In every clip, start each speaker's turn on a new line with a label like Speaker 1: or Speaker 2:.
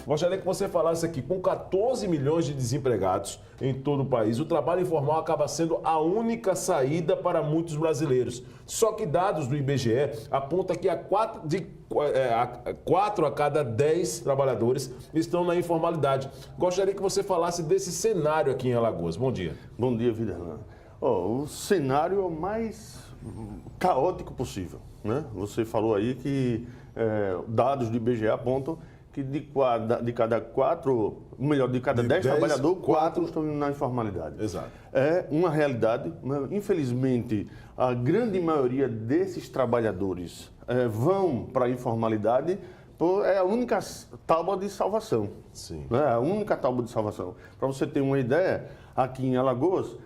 Speaker 1: Gostaria que você falasse aqui, com 14 milhões de desempregados em todo o país, o trabalho informal acaba sendo a única saída para muitos brasileiros. Só que dados do IBGE apontam que 4 a cada 10 trabalhadores estão na informalidade. Gostaria que você falasse desse cenário aqui em Alagoas. Bom dia.
Speaker 2: Bom dia, Viderlan. O cenário é o mais caótico possível, né? Você falou aí que dados do IBGE apontam que de cada 10 trabalhadores, 4 estão na informalidade.
Speaker 1: Exato.
Speaker 2: É uma realidade, mas, infelizmente, a grande maioria desses trabalhadores vão para a informalidade. É a única tábua de salvação.
Speaker 1: Sim.
Speaker 2: É a única tábua de salvação. Para você ter uma ideia, aqui em Alagoas,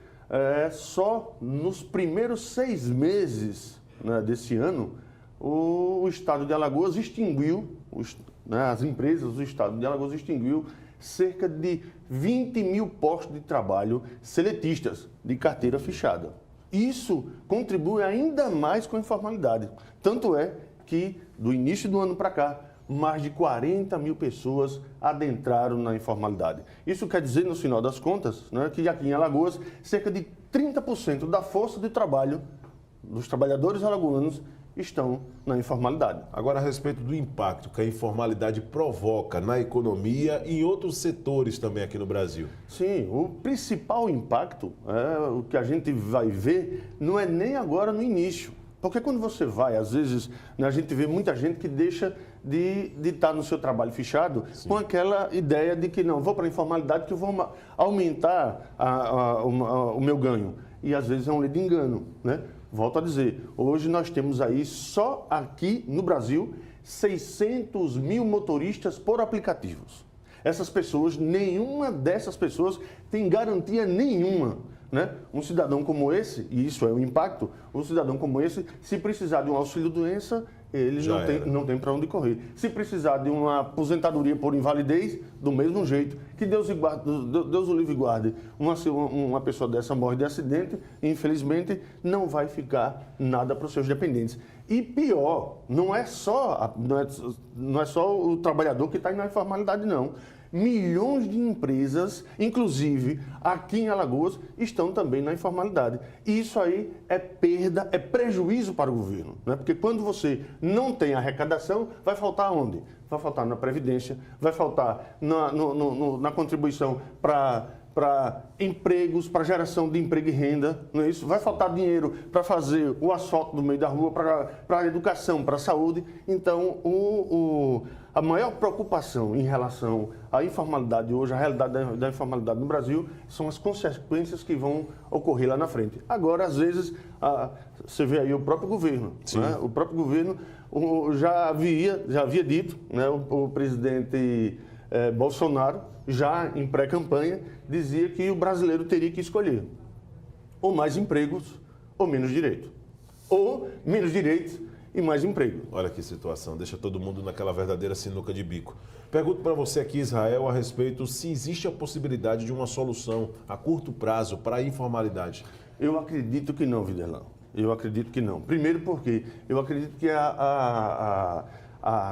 Speaker 2: só nos primeiros 6 meses, né, desse ano, o estado de Alagoas extinguiu, as empresas do estado de Alagoas extinguiu cerca de 20 mil postos de trabalho seletistas de carteira fechada. Isso contribui ainda mais com a informalidade. Tanto é que, do início do ano para cá, mais de 40 mil pessoas adentraram na informalidade. Isso quer dizer, no final das contas, né, que aqui em Alagoas, cerca de 30% da força de trabalho dos trabalhadores alagoanos estão na informalidade.
Speaker 1: Agora, a respeito do impacto que a informalidade provoca na economia e em outros setores também aqui no Brasil.
Speaker 2: Sim, o principal impacto, o que a gente vai ver, não é nem agora no início. Porque quando você vai, às vezes, né, a gente vê muita gente que deixa de estar no seu trabalho fechado. Sim. Com aquela ideia de que não, vou para a informalidade que eu vou aumentar o meu ganho. E às vezes é um ledo de engano, né? Volto a dizer, hoje nós temos aí, só aqui no Brasil, 600 mil motoristas por aplicativos. Essas pessoas, nenhuma dessas pessoas tem garantia nenhuma, né? Um cidadão como esse, e isso é o impacto, um cidadão como esse, se precisar de um auxílio-doença, ele não tem para onde correr. Se precisar de uma aposentadoria por invalidez, do mesmo jeito, que Deus o livre e guarde, uma pessoa dessa morre de acidente, e infelizmente não vai ficar nada para os seus dependentes. E pior, não é só o trabalhador que está na informalidade, não. Milhões de empresas, inclusive aqui em Alagoas, estão também na informalidade. E isso aí é perda, é prejuízo para o governo, né? Porque quando você não tem arrecadação, vai faltar onde? Vai faltar na Previdência, vai faltar na contribuição para empregos, para geração de emprego e renda, não é isso? Vai faltar dinheiro para fazer o asfalto no meio da rua, para a educação, para a saúde. Então, a maior preocupação em relação à informalidade hoje, a realidade da informalidade no Brasil, são as consequências que vão ocorrer lá na frente. Agora, às vezes, você vê aí o próprio governo, né? O próprio governo já havia dito, né? O presidente Bolsonaro, já em pré-campanha, dizia que o brasileiro teria que escolher ou mais empregos ou menos direito, ou menos direitos e mais emprego.
Speaker 1: Olha que situação, deixa todo mundo naquela verdadeira sinuca de bico. Pergunto para você aqui, Israel, a respeito se existe a possibilidade de uma solução a curto prazo para a informalidade.
Speaker 2: Eu acredito que não, Viderlan. Eu acredito que não. Primeiro porque eu acredito que a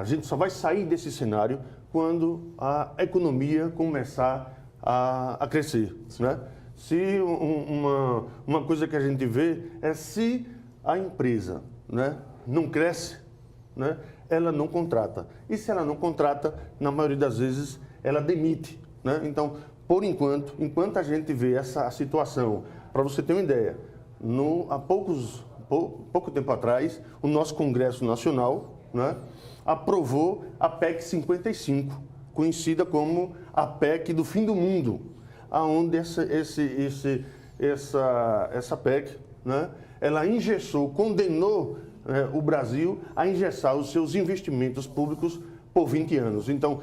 Speaker 2: gente só vai sair desse cenário quando a economia começar a crescer, né? Se uma coisa que a gente vê é se a empresa, né, não cresce, né, ela não contrata. E se ela não contrata, na maioria das vezes, ela demite, né? Então, por enquanto a gente vê essa situação, para você ter uma ideia, há pouco tempo atrás, o nosso Congresso Nacional, né, aprovou a PEC 55, conhecida como a PEC do fim do mundo, aonde essa PEC, né, ela condenou o Brasil a engessar os seus investimentos públicos por 20 anos. Então,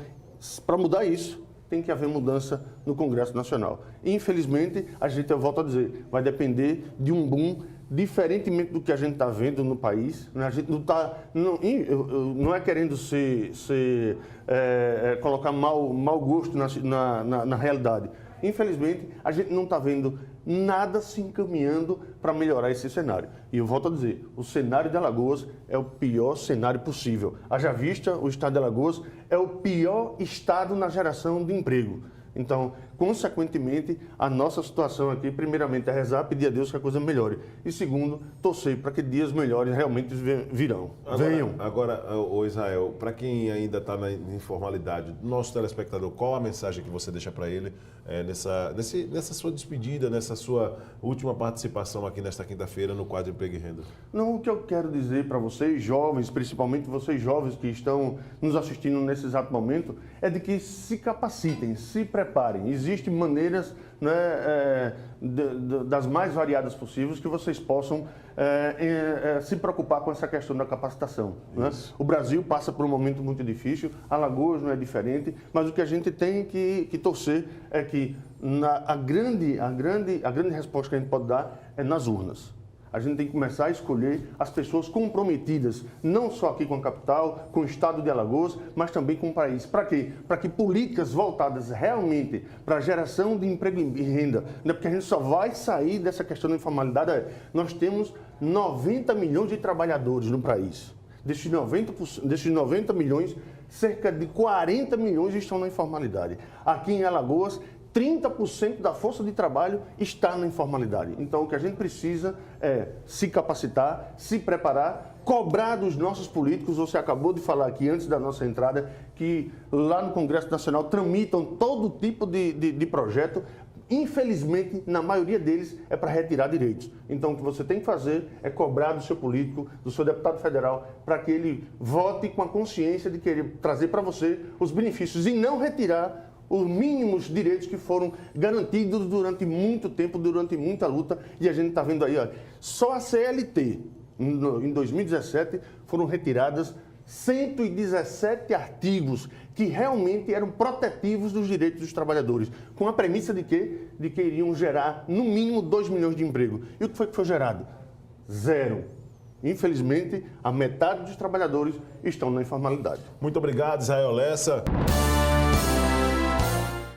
Speaker 2: para mudar isso, tem que haver mudança no Congresso Nacional. Infelizmente, eu volto a dizer, vai depender de um boom, diferentemente do que a gente está vendo no país. Né? A gente não é querendo colocar mau gosto na realidade. Infelizmente, a gente não está vendo nada se encaminhando para melhorar esse cenário. E eu volto a dizer, o cenário de Alagoas é o pior cenário possível. Haja vista, o estado de Alagoas é o pior estado na geração de emprego. Então, consequentemente, a nossa situação aqui, primeiramente, é rezar, pedir a Deus que a coisa melhore. E segundo, torcer para que dias melhores realmente venham.
Speaker 1: Agora, ô Israel, para quem ainda está na informalidade, nosso telespectador, qual a mensagem que você deixa para ele nessa sua despedida, nessa sua última participação aqui nesta quinta-feira no quadro Emprego e Renda?
Speaker 2: Não, o que eu quero dizer para vocês, jovens, principalmente vocês jovens que estão nos assistindo nesse exato momento, é de que se capacitem, se preparem. Existem maneiras, né, das mais variadas possíveis que vocês possam se preocupar com essa questão da capacitação. Né? O Brasil passa por um momento muito difícil, Alagoas não é diferente, mas o que a gente tem que torcer é que a grande resposta que a gente pode dar é nas urnas. A gente tem que começar a escolher as pessoas comprometidas, não só aqui com a capital, com o estado de Alagoas, mas também com o país. Para quê? Para que políticas voltadas realmente para a geração de emprego e renda, né? Porque a gente só vai sair dessa questão da informalidade. Nós temos 90 milhões de trabalhadores no país. Desses 90 milhões, cerca de 40 milhões estão na informalidade. Aqui em Alagoas, 30% da força de trabalho está na informalidade. Então, o que a gente precisa é se capacitar, se preparar, cobrar dos nossos políticos. Você acabou de falar aqui, antes da nossa entrada, que lá no Congresso Nacional tramitam todo tipo de projeto. Infelizmente, na maioria deles, é para retirar direitos. Então, o que você tem que fazer é cobrar do seu político, do seu deputado federal, para que ele vote com a consciência de querer trazer para você os benefícios e não retirar os mínimos direitos que foram garantidos durante muito tempo, durante muita luta. E a gente está vendo aí, ó, só a CLT, em 2017, foram retiradas 117 artigos que realmente eram protetivos dos direitos dos trabalhadores, com a premissa de quê? De que iriam gerar, no mínimo, 2 milhões de emprego. E o que foi gerado? Zero. Infelizmente, a metade dos trabalhadores estão na informalidade.
Speaker 1: Muito obrigado, Israel Lessa.